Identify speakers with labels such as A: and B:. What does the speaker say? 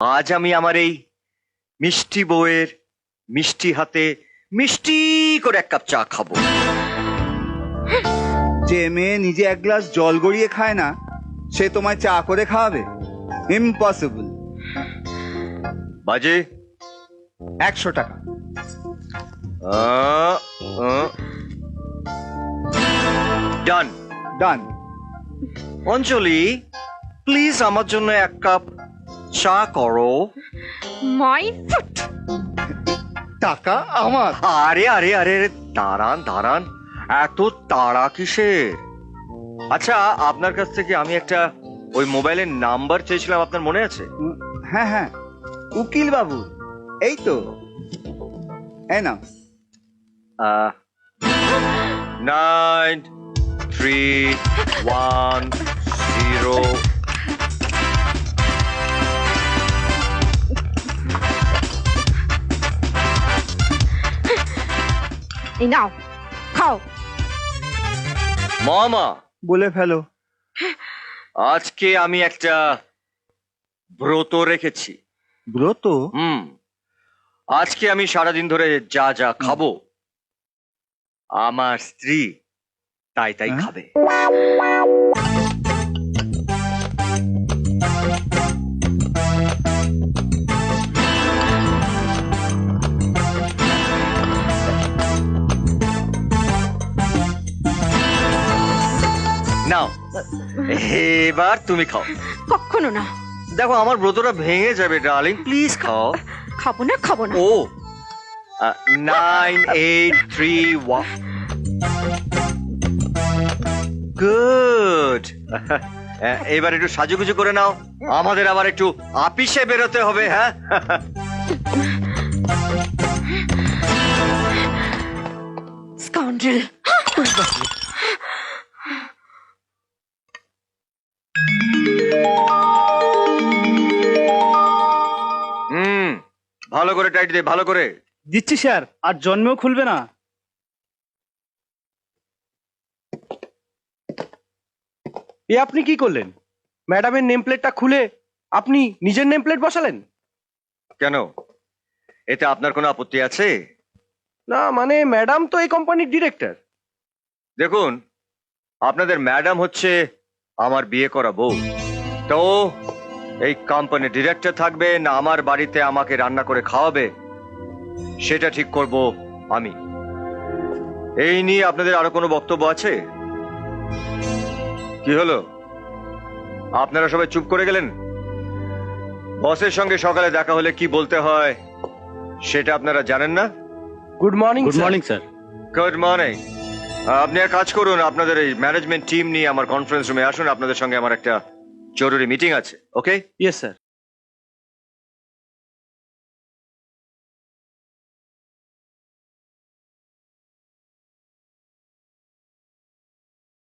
A: আজ আমি আমার এই মিষ্টি বউয়ের মিষ্টি হাতে মিষ্টি করে এক কাপ চা খাবো।
B: যে মেয়ে নিজে এক গ্লাস জল গড়িয়ে খায় না, সে তোমায় চা করে খাওয়াবে? ইম্পসিবল।
A: বাজে
B: 100 টাকা।
A: ডান।
B: ডান।
A: অঞ্জলি, প্লিজ আমার জন্য এক কাপ চা করো।
C: My foot.
B: টাকা আমার।
A: আরে আরে আরে আরে, দাঁড়ান দাঁড়ান, এত তাড়া কিসের? আচ্ছা, আপনার কাছ থেকে আমি একটা ওই মোবাইলের নাম্বার চেয়েছিলাম, আপনার মনে আছে?
B: হ্যাঁ হ্যাঁ, উকিল বাবু, এই তো, এই নাও।
A: 9310।
C: এই নাও, খাও।
A: মামা,
B: বলে ফেলো।
A: আজকে আমি একটা ব্রত রেখেছি।
B: ব্রত?
A: আজকে আমি সারাদিন ধরে যা যা খাবো, আমার স্ত্রী তাই তাই খাবে। নাও, এবার তুমি খাও।
C: কখনো না।
A: দেখো, আমার ব্রতটা ভেঙে যাবে ডার্লিং, প্লিজ খাও।
C: খাবো না, খাবো না।
A: ও 9831। গুড। এবার একটু সাজুগুজু করে নাও, আমাদের আবার একটু আপিসে বেরোতে হবে। হ্যাঁ,
C: স্কাউন্ড্রেল।
A: ভালো করে টাইট দে, ভালো করে।
D: দিচ্ছি স্যার, আর জন্মেও খুলবে না। এ আপনি কি করলেন? ম্যাডামের নেম প্লেটটা খুলে আপনি নিজের নেম প্লেট বসালেন?
A: কেন, এতে আপনার কোনো আপত্তি আছে?
D: না মানে, ম্যাডাম তো এই কোম্পানির ডিরেক্টর।
A: দেখুন, আপনাদের ম্যাডাম হচ্ছে আমার বিয়ে করা বউ, তো এই কোম্পানির ডিরেক্টর থাকবে না আমার বাড়িতে আমাকে রান্না করে খাওয়াবে, সেটা ঠিক করব আমি। এই নিয়ে আপনাদের আরো কোনো বক্তব্য আছে? কি হলো, আপনারা সবাই চুপ করে গেলেন? বসের সঙ্গে সকালে দেখা হলে কি বলতে হয় সেটা আপনারা জানেন না?
D: Good morning.
E: Good morning sir.
A: Good morning. আপনি এক কাজ করুন, আপনাদের এই ম্যানেজমেন্ট টিম নিয়ে আমার কনফারেন্স রুমে আসুন, আপনাদের সঙ্গে আমার একটা জরুরি মিটিং আছে। ওকে?
D: Yes sir.